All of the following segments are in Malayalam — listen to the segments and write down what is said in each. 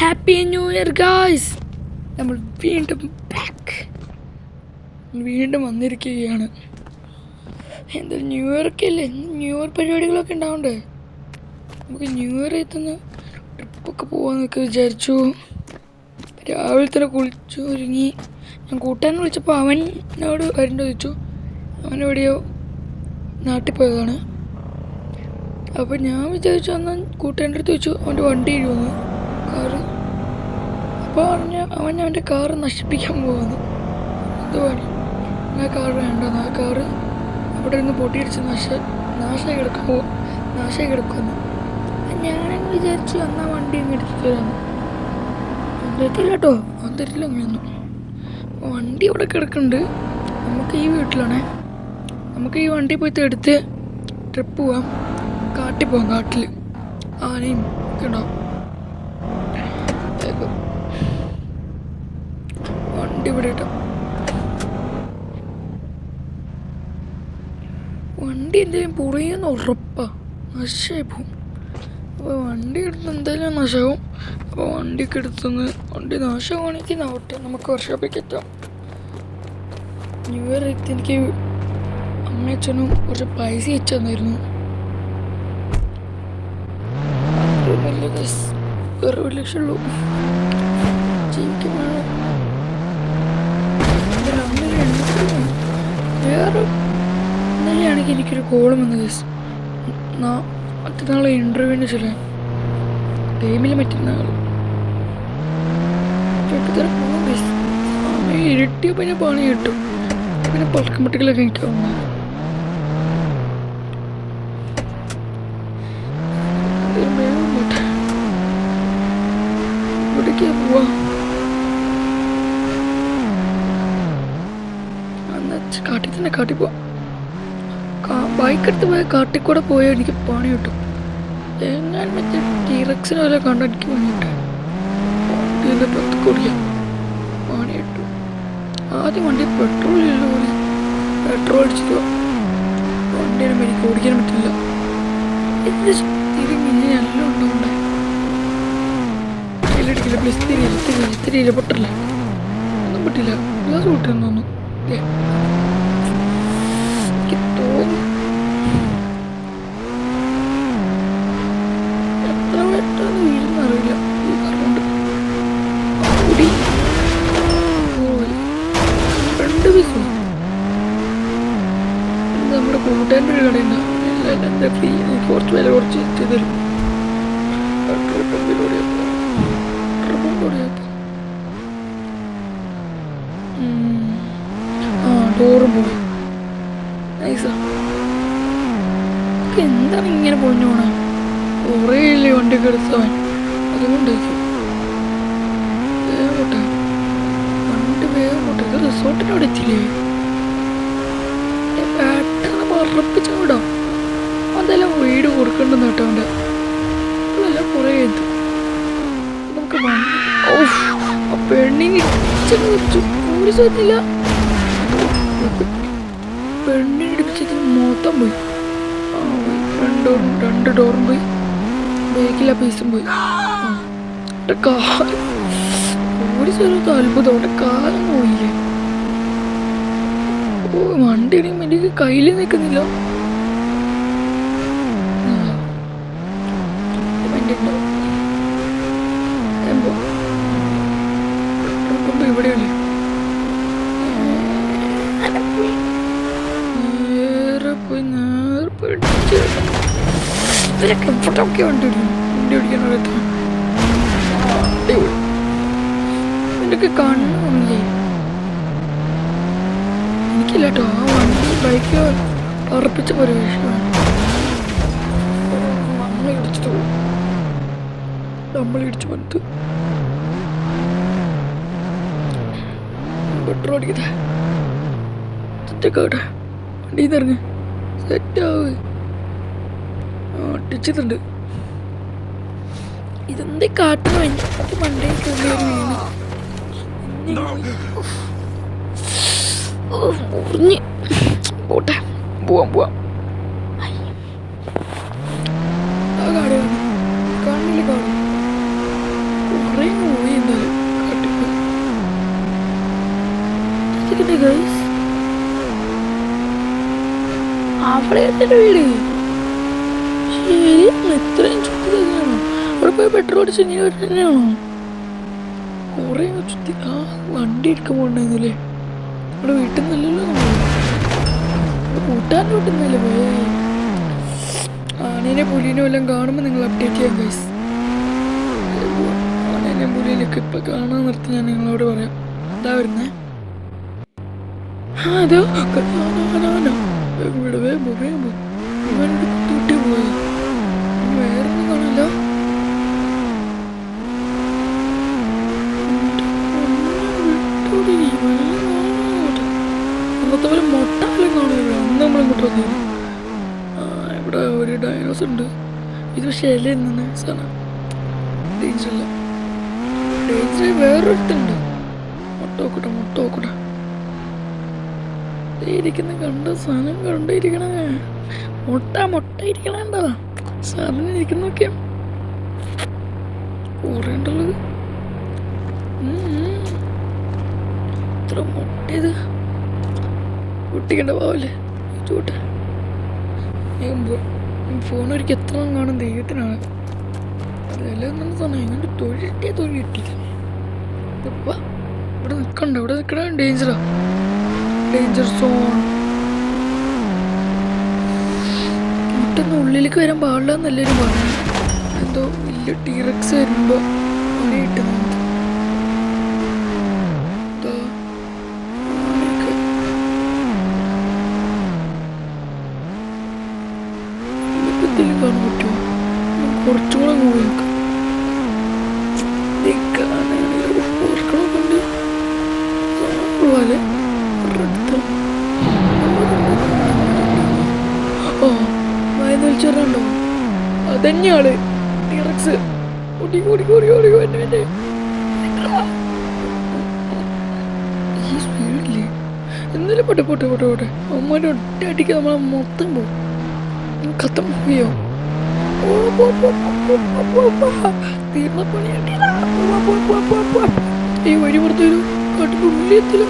Happy new year guys. നമ്മൾ വീണ്ടും വന്നിരിക്കുകയാണ്. എന്താ ന്യൂ ഇയർ ഒക്കെ അല്ലേ, ന്യൂ ഇയർ പരിപാടികളൊക്കെ ഉണ്ടാവണ്ടേ. നമുക്ക് ന്യൂ ഇയർ എത്തുന്ന ട്രിപ്പൊക്കെ പോകാമെന്നൊക്കെ വിചാരിച്ചു. രാവിലെ തന്നെ കുളിച്ചു ഒരുങ്ങി. ഞാൻ കൂട്ടുകാരനെ വിളിച്ചപ്പോൾ അവനോട് വരേണ്ട ചോദിച്ചു. അവനെവിടെയോ നാട്ടിൽ പോയതാണ്. അപ്പോൾ ഞാൻ വിചാരിച്ചു എന്നാൽ കൂട്ടുകാരൻ്റെ അടുത്ത് ചോദിച്ചു അവൻ്റെ വണ്ടി ഇടുമെന്ന്, കാറ്. അപ്പോൾ അവൻ അവൻ്റെ കാറ് നശിപ്പിക്കാൻ പോകുന്നു. എന്ത് പണി, ആ കാറ് വേണ്ടെന്ന്. ആ കാറ് അവിടെ നിന്ന് പൊട്ടിയിടിച്ച് നാശമായി കിടക്കുമെന്ന്. ഞാനങ്ങ് വിചാരിച്ചു എന്നാൽ വണ്ടി അങ്ങ് എടുത്തു തരാമെന്ന്. തരത്തില്ല കേട്ടോ, അവൻ തരില്ല അങ്ങനെയൊന്നും. വണ്ടി ഇവിടെ കിടക്കുന്നുണ്ട്. നമുക്ക് ഈ വീട്ടിലാണേ. നമുക്ക് ഈ വണ്ടി പോയി എടുത്ത് ട്രിപ്പ് പോവാം. കാട്ടിൽ പോവാം. കാട്ടിൽ ആനയും ഒക്കെ ഉണ്ടാവും. വണ്ടി ഇവിടെ ഇട്ടോ. വണ്ടി എന്തെങ്കിലും പുറയുന്ന ഉറപ്പാ, നശമായി പോവും. അപ്പോൾ വണ്ടി എടുത്ത് എന്തായാലും നാശമാവും. അപ്പോൾ വണ്ടിയൊക്കെ എടുത്തുനിന്ന് വണ്ടി നാശമാണെങ്കിൽ നാവട്ടെ, നമുക്ക് വർക്ക്ഷോപ്പിലേക്ക് എത്താം. ന്യൂ ഇയർ എത്തി എനിക്ക് അമ്മയച്ഛനും കുറച്ച് പൈസ അയച്ചു തന്നായിരുന്നു. വേറെ 1 ലക്ഷം ഉള്ളൂ. ജീവിക്കാൻ വേണം. വേറെ ഇന്നലെയാണെങ്കിൽ എനിക്കൊരു കോളും വന്ന കേസ്. മറ്റന്നാളെ ഇൻ്റർവ്യൂവിന് ചില ടൈമിൽ മറ്റന്നാൾ പോകും കേസ്. സമയം ഇരട്ടിയപ്പോൾ ഞാൻ പണി കിട്ടും. പിന്നെ പടക്കമ്പട്ടികളൊക്കെ എനിക്ക് വന്നത്. ഇവിടേക്കാ പോവാ. കാട്ടിൽ പോവാം. ബൈക്ക് എടുത്ത് പോയാൽ കാട്ടിൽ കൂടെ പോയാൽ എനിക്ക് പണി കിട്ടും. ഞാൻ മറ്റേ ടീറക്സിനെ പോലെ കണ്ട എനിക്ക് പണി കിട്ടും. വണ്ടി പത്ത് കുടിക്കാം, പണി കിട്ടും. ആദ്യം വണ്ടി പെട്രോൾ അടിച്ചിട്ട് പോവാം. വണ്ടിയാണ് എനിക്ക് ഓടിക്കാൻ പറ്റില്ല. ഇതിൻ്റെ തിരിഞ്ഞ് എല്ലാം ഉണ്ടാവണ്ടേ. ഇതിലടിക്കില്ല, പ്ലസ് തിരിയില്ല പൊട്ടില്ല, ഒന്നും പറ്റില്ല. ഗ്ലാസ് പൊട്ടിയെന്ന് തോന്നുന്നു. എനിക്ക് തോന്നുന്നു എത്ര പെട്ടെന്ന് വീഴുന്നറിയില്ല. ഈ കറണ്ട് കൂടി 2 പീസ്. നമ്മുടെ കൂട്ടുകാരൻ്റെ ഒരു കടയുണ്ട്, എല്ലാം എന്താ ഫ്രീ, കുറച്ച് വില കുറച്ച് ചെയ്ത് തരും. പെട്രോൾ പമ്പിലൂടെ ഡോറും പോയി. നൈസാ. എന്താണ് ഇങ്ങനെ പൊളിഞ്ഞു പോണേ? കുറേ ഇല്ലേ വണ്ടിയൊക്കെ എടുത്തവൻ, അതുകൊണ്ടായിരിക്കും. വേഗം പോട്ടെ, വണ്ടി വേഗം പോട്ടെ. ഇത് റിസോർട്ടിനവിടെ എത്തില്ലേ? പെട്ടെന്ന് പറപ്പിച്ച വിടാം. അതെല്ലാം വീട് കൊടുക്കണ്ടെന്ന് കേട്ടോ. അവൻ്റെ അതെല്ലാം കുറേ എത്തും. നമുക്ക് പെണ്ണിന് വെച്ചു ഒരു സ്ഥലത്തില്ല. പെണ്ണിനെ ഇടിപ്പിച്ചത് മൊത്തം പോയി. രണ്ട് ഡോറും പോയി, ബേക്കിലെ പീസും പോയി. എൻ്റെ കാലം ഒരു സ്ഥലത്ത് അത്ഭുതം. എൻ്റെ കാലം പോയില്ലേ. വണ്ടി എനിക്ക് കയ്യിൽ നിൽക്കുന്നില്ല. ഇവിടെയല്ലേ ഇവരൊക്കെ വണ്ടി ഓടിക്കാൻ എന്തൊക്കെ കണ്ണില്ലേ? എനിക്കില്ല കേട്ടോ. ആ വണ്ടി ബൈക്ക് ഉറപ്പിച്ച പരിവേഷമാണ്. നമ്മളിടിച്ചിട്ട് പോകും, നമ്മളിടിച്ച് വന്നത്. പെട്രോൾ അടിക്കട്ടെ. സെറ്റൊക്കെ വണ്ടിയിൽ നിന്ന് ഇറങ്ങി സെറ്റാവ്. അടിച്ചിട്ടുണ്ട്. ഇതെന്തേ കാട്ടുന്നു? എനിക്ക് മണ്ടേക്ക് വീണ് മുറിഞ്ഞ് പോട്ടെ. പോവാം. ആ കാട് കണ്ണിൽ കാണും. കുറേ പോയി എന്തായാലും കാട്ടിപ്പോ ഗൈസ്. അവിടെ എൻ്റെ വീട് ശരി. ഇത്രയും ചുറ്റി തന്നെയാണോ? അവിടെ പോയി പെട്രോൾ അടിച്ച് ഇങ്ങനെ തന്നെയാണോ? കുറേ ചുറ്റി ആ വണ്ടി എടുക്കാൻ പോകണ്ടായിരുന്നില്ലേ? അവിടെ വീട്ടിൽ നിന്നല്ലല്ലോ നമ്മൾ കൂട്ടാൻ്റെ വീട്ടിൽ നിന്നല്ലേ പോയേ. ആനേനെ പുലിനെ എല്ലാം കാണുമ്പോൾ നിങ്ങൾ അപ്ഡേറ്റ് ചെയ്യാം ഗൈസ്. ആനേനെ പുലിനൊക്കെ ഇപ്പം കാണാൻ നിർത്തി ഞാൻ നിങ്ങളോട് പറയാം. എന്താ വരുന്നേ? അതോ ഇവിടെ വേമ്പോ ഇവനോട് കുത്തിവിട്ടേ പോയി. വേറൊന്നും കാണില്ല. അന്നത്തെ പോലെ മൊട്ടാലും കാണില്ല. അന്ന് നമ്മളിങ്ങോട്ട് വന്നിരുന്നു. ഇവിടെ ഒരു ഡൈനോസ് ഉണ്ട്. ഇത് പക്ഷേ ഇല നിന്ന് സാധനം ഡേഞ്ചറല്ല. ഡേഞ്ചർ വേറൊരുത്തുണ്ട്. മുട്ട നോക്കട്ടെ ഇരിക്കുന്ന കണ്ട സാധനം കണ്ടിരിക്കണ മുട്ട ഇരിക്കണ സാധനം ഇരിക്കുന്നൊക്കെ കുറേ ഉണ്ടുള്ളത്. ഇത്ര മുട്ടയത് പൊട്ടിക്കണ്ട പാവല്ലേ ചൂട്ടെ. ഫോണൊരിക്കൽ എത്ര കാണും ദൈവത്തിനാണ്. അതെല്ലാം നല്ല സാധനം എങ്ങനെ തൊഴിൽ കിട്ടിയില്ല. ഇവിടെ നിൽക്കണ ഡേഞ്ചറാ. Danger zone. മുട്ടൊന്നും ഉള്ളിലേക്ക് വരാൻ പാടില്ല എന്നെല്ലാവരും പറഞ്ഞു. എന്തോ വലിയ ടീറക്സ് വരുമ്പോ പണി കിട്ടുന്നുണ്ട്. കാണാൻ പറ്റുമോ? കുറച്ചുകൂടെ പോയി പോലെ വിളിച്ചോ. അതന്നെയാണ് ടീറക്സ്. ഈ സ്പീഡില്ലേ എന്നാലും പോട്ടെ അമ്മ ഒറ്റ അടിക്ക് നമ്മളെ മൊത്തം പോകും. കത്തം പോയോ? തീർന്ന പണി. ഈ വഴി പുറത്തൊരു കാട്ടിനുള്ളിൽ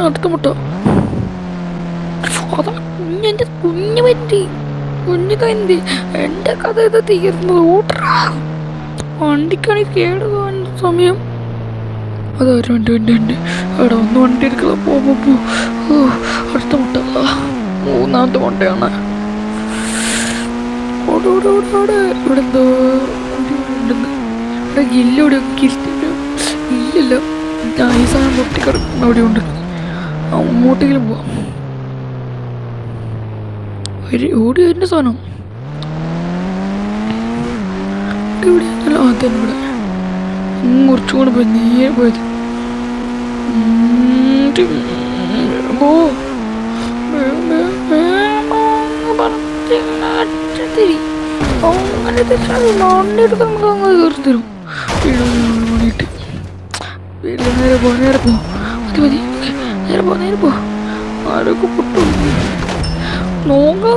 അടുത്ത മുട്ട. അതാ കുഞ്ഞെൻ്റെ കുഞ്ഞു പറ്റി കുഞ്ഞു കന്തി. എൻ്റെ കഥ ഇത് തീർന്നത്. ഓട്ടറാ വണ്ടിക്കാണ് കേട് കാണുന്ന സമയം. അതൊരു വണ്ടി അവിടെ ഒന്ന് വണ്ടി എടുക്കണം. പോ അടുത്ത മുട്ട. മൂന്നാമത്തെ മുട്ടയാണ്. ഇവിടെ എന്തോ ഉണ്ടെന്ന്. ഇവിടെ ഗില്ലോടെ ഇല്ലല്ലോ. ഈ സാധനം പൊട്ടിക്കിടക്കുന്ന അവിടെ ഉണ്ട്. അങ്ങോട്ടെങ്കിലും പോവാം. ഓടി വരുന്ന സാധനം ഇവിടെ അതന്നെ. ഇവിടെ കുറച്ചും കൂടെ പോയി നേരെ പോയത്. എടുക്കാൻ നമുക്ക് അങ്ങ് കയറി തരും. വേണ്ടിയിട്ട് വീട്ടിൽ നേരെ പോ മതി. നേരെ പോ ആരൊക്കെ പൊട്ടു നോക്കാൻ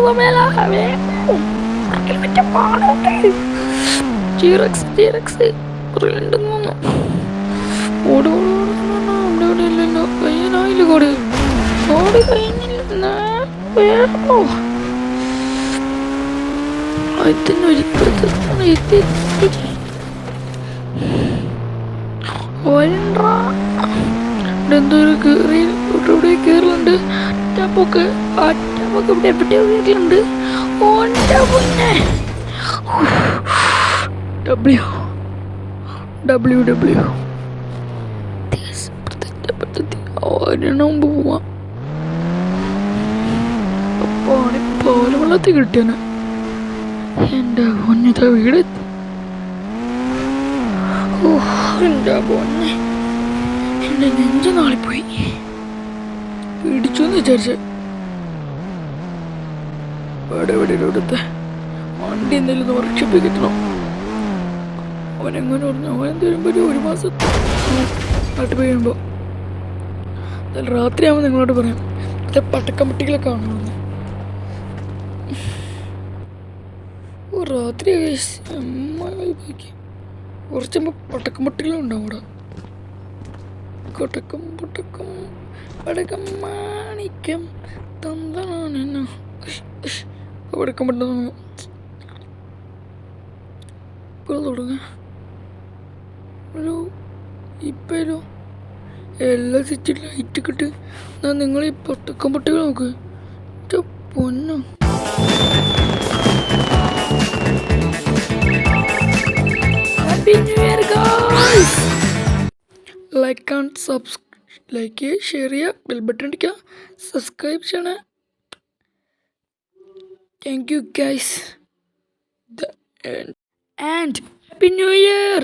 ഇല്ലല്ലോ. കയ്യാനായില്ല കോടി കഴിഞ്ഞില്ല. എന്തോരു ഇവിടെ കയറലുണ്ട്. ടാപ്പൊക്കെ ഇവിടെ എവിടെയോ കയറലുണ്ട്. ഡബ്ല്യു ഒരെണ്ണം പോവാം. പോലെ വെള്ളത്തിൽ കിട്ടിയാണ്. എൻ്റെ പൊന്നിത വീട്. എൻ്റെ പൊന്നെ എൻ്റെ നെഞ്ച് നാളിപ്പോയി. പിടിച്ചു എന്ന് വിചാരിച്ച ഇവിടുത്തെ വണ്ടി എന്തെങ്കിലും വർക്ക്ഷോപ്പിൽ അവനെങ്ങനെ പറഞ്ഞു. അവനെന്തേലും ഒരു മാസത്തെ നാട്ടിൽ കഴിയുമ്പോൾ രാത്രിയാകുമ്പോൾ നിങ്ങളോട് പറയാം. മറ്റേ പടക്കമ്പട്ടികളൊക്കെ കാണുന്നു. ഓ രാത്രി കുറച്ച് പടക്കമ്പട്ടികളും ഉണ്ടാവും അവിടെ. കൊട്ടക്കം പൊട്ടക്കം പടക്കം മാണിക്കം തന്താണ് പടക്കം പെട്ടെന്ന് ഇപ്പോൾ തുടങ്ങാം. ഒരു ഇപ്പം എല്ലാ സ്വിച്ച് ലൈറ്റൊക്കെ ഇട്ട് എന്നാൽ നിങ്ങൾ ഈ പൊട്ടക്കം പൊട്ടികൾ നോക്ക്. പൊന്നോ happy new year guys. Like and like ചെയ്യുക, ഷെയർ ചെയ്യുക, ബെൽ ബട്ടൺ അടിക്കുക, സബ്സ്ക്രൈബ് ചെയ്യണേ. Thank you guys and happy new year.